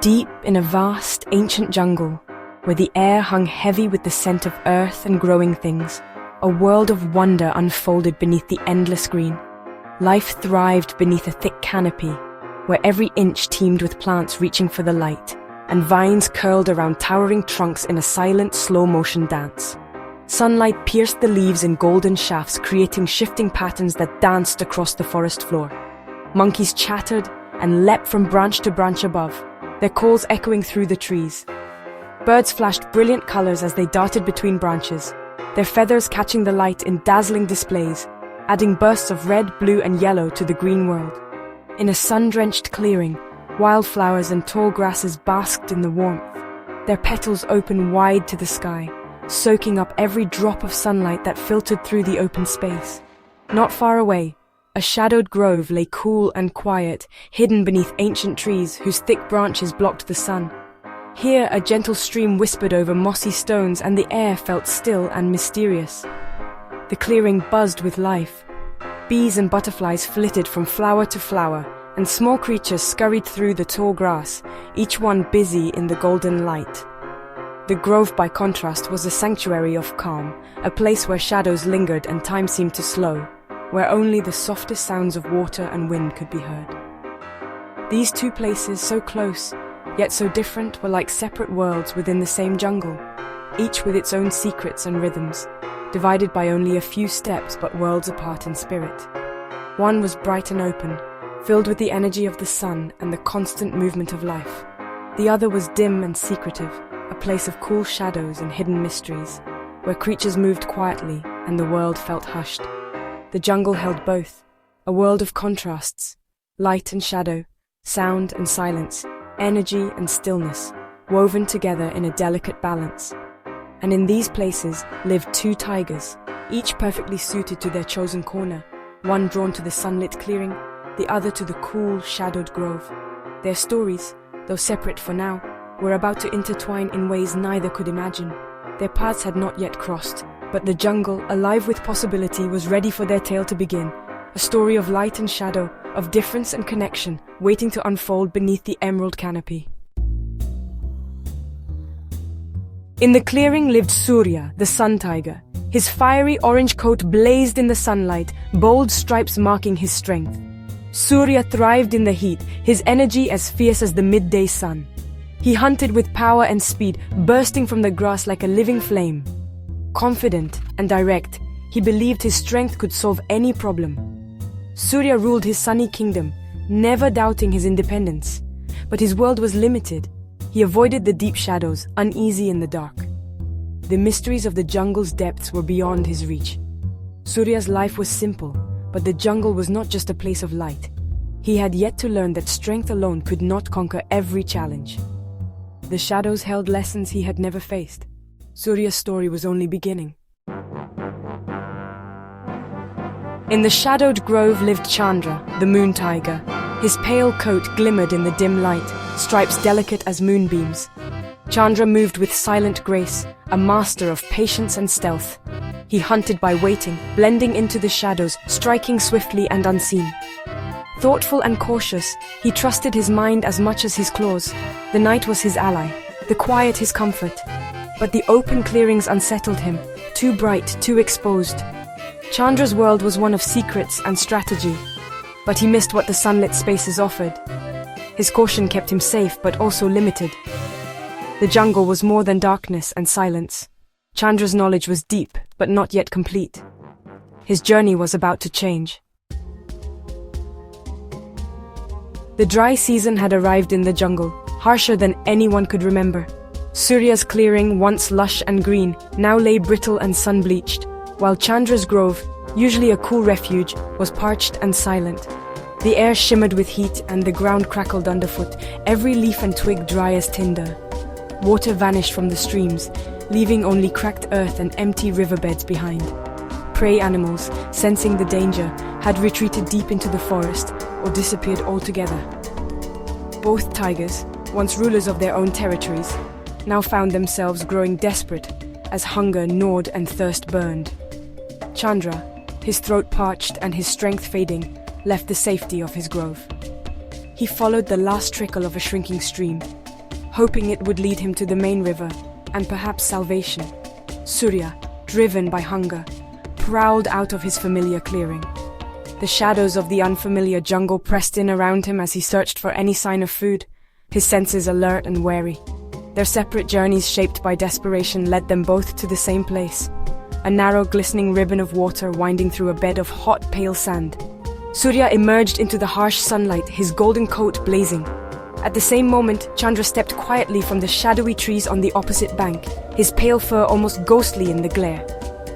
Deep in a vast, ancient jungle, where the air hung heavy with the scent of earth and growing things, a world of wonder unfolded beneath the endless green. Life thrived beneath a thick canopy, where every inch teemed with plants reaching for the light, and vines curled around towering trunks in a silent, slow-motion dance. Sunlight pierced the leaves in golden shafts, creating shifting patterns that danced across the forest floor. Monkeys chattered and leapt from branch to branch above, their calls echoing through the trees. Birds flashed brilliant colors as they darted between branches, their feathers catching the light in dazzling displays, adding bursts of red, blue, and yellow to the green world. In a sun-drenched clearing, wildflowers and tall grasses basked in the warmth, their petals open wide to the sky, soaking up every drop of sunlight that filtered through the open space. Not far away, a shadowed grove lay cool and quiet, hidden beneath ancient trees whose thick branches blocked the sun. Here, a gentle stream whispered over mossy stones, and the air felt still and mysterious. The clearing buzzed with life. Bees and butterflies flitted from flower to flower, and small creatures scurried through the tall grass, each one busy in the golden light. The grove, by contrast, was a sanctuary of calm, a place where shadows lingered and time seemed to slow, where only the softest sounds of water and wind could be heard. These two places, so close, yet so different, were like separate worlds within the same jungle, each with its own secrets and rhythms, divided by only a few steps but worlds apart in spirit. One was bright and open, filled with the energy of the sun and the constant movement of life. The other was dim and secretive, a place of cool shadows and hidden mysteries, where creatures moved quietly and the world felt hushed. The jungle held both, a world of contrasts, light and shadow, sound and silence, energy and stillness, woven together in a delicate balance. And in these places lived two tigers, each perfectly suited to their chosen corner, one drawn to the sunlit clearing, the other to the cool, shadowed grove. Their stories, though separate for now, were about to intertwine in ways neither could imagine. Their paths had not yet crossed, but the jungle, alive with possibility, was ready for their tale to begin. A story of light and shadow, of difference and connection, waiting to unfold beneath the emerald canopy. In the clearing lived Surya, the sun tiger. His fiery orange coat blazed in the sunlight, bold stripes marking his strength. Surya thrived in the heat, his energy as fierce as the midday sun. He hunted with power and speed, bursting from the grass like a living flame. Confident and direct, he believed his strength could solve any problem. Surya ruled his sunny kingdom, never doubting his independence. But his world was limited. He avoided the deep shadows, uneasy in the dark. The mysteries of the jungle's depths were beyond his reach. Surya's life was simple, but the jungle was not just a place of light. He had yet to learn that strength alone could not conquer every challenge. The shadows held lessons he had never faced. Surya's story was only beginning. In the shadowed grove lived Chandra, the moon tiger. His pale coat glimmered in the dim light, stripes delicate as moonbeams. Chandra moved with silent grace, a master of patience and stealth. He hunted by waiting, blending into the shadows, striking swiftly and unseen. Thoughtful and cautious, he trusted his mind as much as his claws. The night was his ally, the quiet his comfort. But the open clearings unsettled him, too bright, too exposed. Chandra's world was one of secrets and strategy, but he missed what the sunlit spaces offered. His caution kept him safe, but also limited. The jungle was more than darkness and silence. Chandra's knowledge was deep, but not yet complete. His journey was about to change. The dry season had arrived in the jungle, harsher than anyone could remember. Surya's clearing, once lush and green, now lay brittle and sun-bleached, while Chandra's grove, usually a cool refuge, was parched and silent. The air shimmered with heat and the ground crackled underfoot, every leaf and twig dry as tinder. Water vanished from the streams, leaving only cracked earth and empty riverbeds behind. Prey animals, sensing the danger, had retreated deep into the forest or disappeared altogether. Both tigers, once rulers of their own territories, now found themselves growing desperate as hunger gnawed and thirst burned. Chandra, his throat parched and his strength fading, left the safety of his grove. He followed the last trickle of a shrinking stream, hoping it would lead him to the main river and perhaps salvation. Surya, driven by hunger, prowled out of his familiar clearing. The shadows of the unfamiliar jungle pressed in around him as he searched for any sign of food, his senses alert and wary. Their separate journeys, shaped by desperation, led them both to the same place, a narrow, glistening ribbon of water winding through a bed of hot, pale sand. Surya emerged into the harsh sunlight, his golden coat blazing. At the same moment, Chandra stepped quietly from the shadowy trees on the opposite bank, his pale fur almost ghostly in the glare.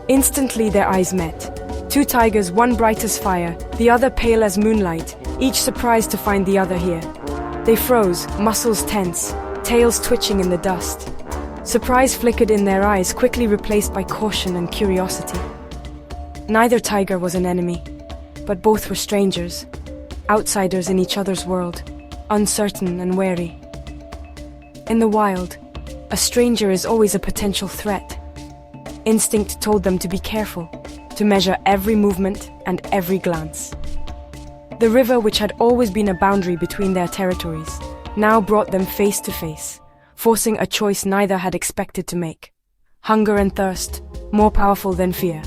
Instantly their eyes met. Two tigers, one bright as fire, the other pale as moonlight, each surprised to find the other here. They froze, muscles tense, tails twitching in the dust. Surprise flickered in their eyes, quickly replaced by caution and curiosity. Neither tiger was an enemy, but both were strangers, outsiders in each other's world, uncertain and wary. In the wild, a stranger is always a potential threat. Instinct told them to be careful, to measure every movement and every glance. The river, which had always been a boundary between their territories, now brought them face to face, forcing a choice neither had expected to make. Hunger and thirst, more powerful than fear,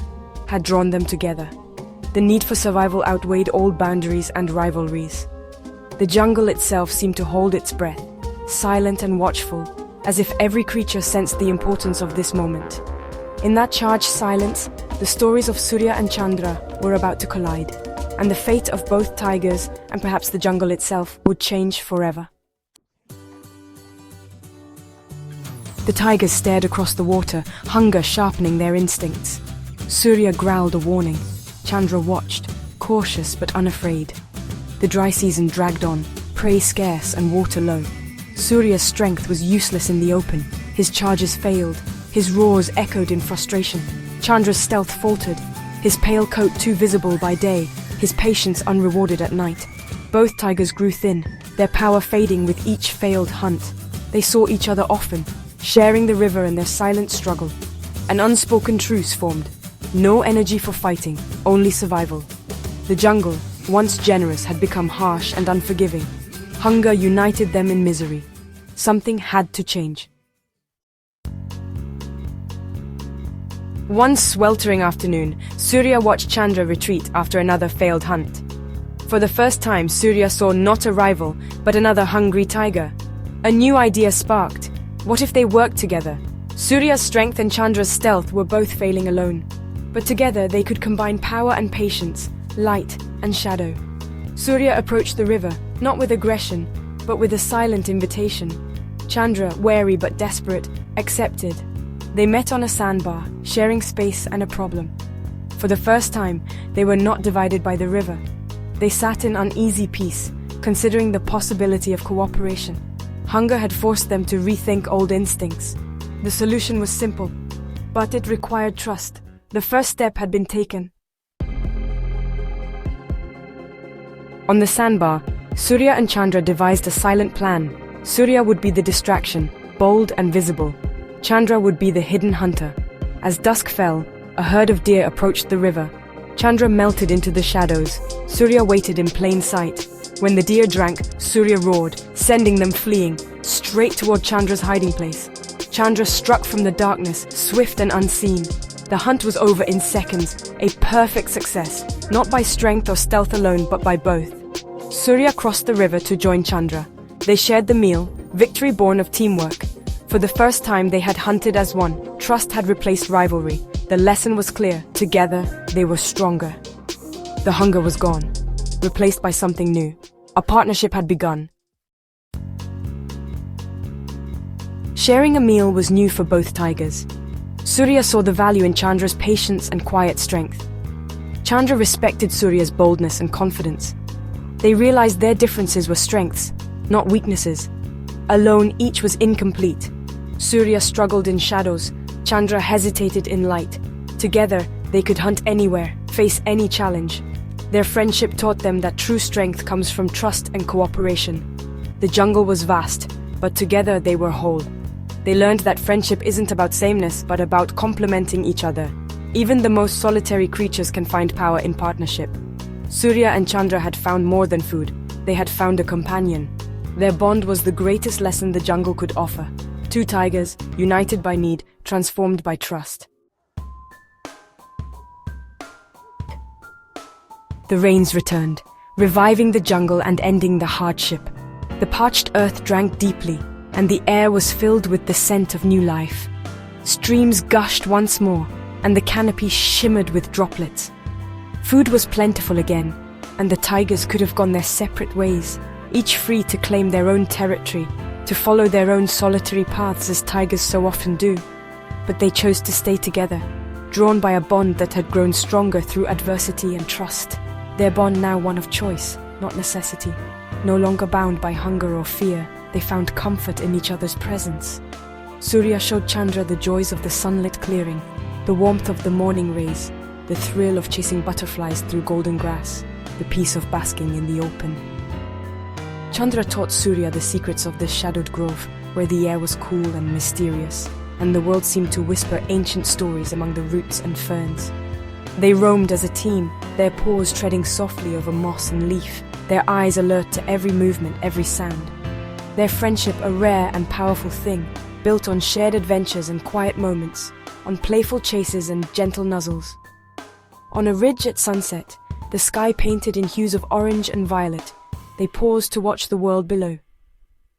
had drawn them together. The need for survival outweighed all boundaries and rivalries. The jungle itself seemed to hold its breath, silent and watchful, as if every creature sensed the importance of this moment. In that charged silence, the stories of Surya and Chandra were about to collide, and the fate of both tigers, and perhaps the jungle itself, would change forever. The tigers stared across the water, hunger sharpening their instincts. Surya growled a warning. Chandra watched, cautious but unafraid. The dry season dragged on, prey scarce and water low. Surya's strength was useless in the open. His charges failed. His roars echoed in frustration. Chandra's stealth faltered, his pale coat too visible by day, his patience unrewarded at night. Both tigers grew thin, their power fading with each failed hunt. They saw each other often, sharing the river in their silent struggle. An unspoken truce formed. No energy for fighting, only survival. The jungle, once generous, had become harsh and unforgiving. Hunger united them in misery. Something had to change. One sweltering afternoon, Surya watched Chandra retreat after another failed hunt. For the first time, Surya saw not a rival, but another hungry tiger. A new idea sparked. What if they worked together? Surya's strength and Chandra's stealth were both failing alone. But together they could combine power and patience, light and shadow. Surya approached the river, not with aggression, but with a silent invitation. Chandra, wary but desperate, accepted. They met on a sandbar, sharing space and a problem. For the first time, they were not divided by the river. They sat in uneasy peace, considering the possibility of cooperation. Hunger had forced them to rethink old instincts. The solution was simple, but it required trust. The first step had been taken. On the sandbar, Surya and Chandra devised a silent plan. Surya would be the distraction, bold and visible. Chandra would be the hidden hunter. As dusk fell, a herd of deer approached the river. Chandra melted into the shadows. Surya waited in plain sight. When the deer drank, Surya roared, sending them fleeing, straight toward Chandra's hiding place. Chandra struck from the darkness, swift and unseen. The hunt was over in seconds, a perfect success, not by strength or stealth alone, but by both. Surya crossed the river to join Chandra. They shared the meal, victory born of teamwork. For the first time they had hunted as one. Trust had replaced rivalry. The lesson was clear. Together, they were stronger. The hunger was gone, replaced by something new. A partnership had begun. Sharing a meal was new for both tigers. Surya saw the value in Chandra's patience and quiet strength. Chandra respected Surya's boldness and confidence. They realized their differences were strengths, not weaknesses. Alone, each was incomplete. Surya struggled in shadows. Chandra hesitated in light. Together, they could hunt anywhere, face any challenge. Their friendship taught them that true strength comes from trust and cooperation. The jungle was vast, but together they were whole. They learned that friendship isn't about sameness, but about complementing each other. Even the most solitary creatures can find power in partnership. Surya and Chandra had found more than food. They had found a companion. Their bond was the greatest lesson the jungle could offer. Two tigers, united by need, transformed by trust. The rains returned, reviving the jungle and ending the hardship. The parched earth drank deeply, and the air was filled with the scent of new life. Streams gushed once more, and the canopy shimmered with droplets. Food was plentiful again, and the tigers could have gone their separate ways, each free to claim their own territory, to follow their own solitary paths as tigers so often do. But they chose to stay together, drawn by a bond that had grown stronger through adversity and trust. Their bond now one of choice, not necessity. No longer bound by hunger or fear, they found comfort in each other's presence. Surya showed Chandra the joys of the sunlit clearing, the warmth of the morning rays, the thrill of chasing butterflies through golden grass, the peace of basking in the open. Chandra taught Surya the secrets of this shadowed grove, where the air was cool and mysterious, and the world seemed to whisper ancient stories among the roots and ferns. They roamed as a team, their paws treading softly over moss and leaf, their eyes alert to every movement, every sound. Their friendship a rare and powerful thing, built on shared adventures and quiet moments, on playful chases and gentle nuzzles. On a ridge at sunset, the sky painted in hues of orange and violet, they paused to watch the world below.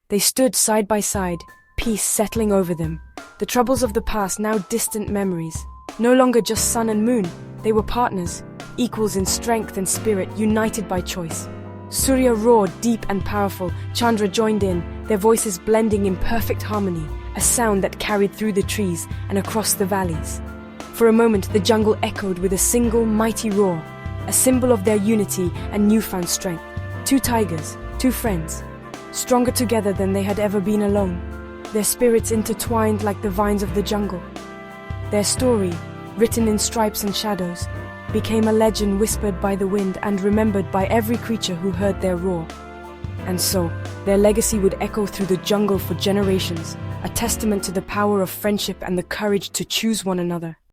They stood side by side, peace settling over them, the troubles of the past now distant memories. No longer just sun and moon, they were partners, equals in strength and spirit, united by choice. Surya roared, deep and powerful. Chandra joined in, their voices blending in perfect harmony, a sound that carried through the trees and across the valleys. For a moment, the jungle echoed with a single mighty roar, a symbol of their unity and newfound strength. Two tigers, two friends, stronger together than they had ever been alone, their spirits intertwined like the vines of the jungle. Their story, written in stripes and shadows, became a legend whispered by the wind and remembered by every creature who heard their roar. And so, their legacy would echo through the jungle for generations, a testament to the power of friendship and the courage to choose one another.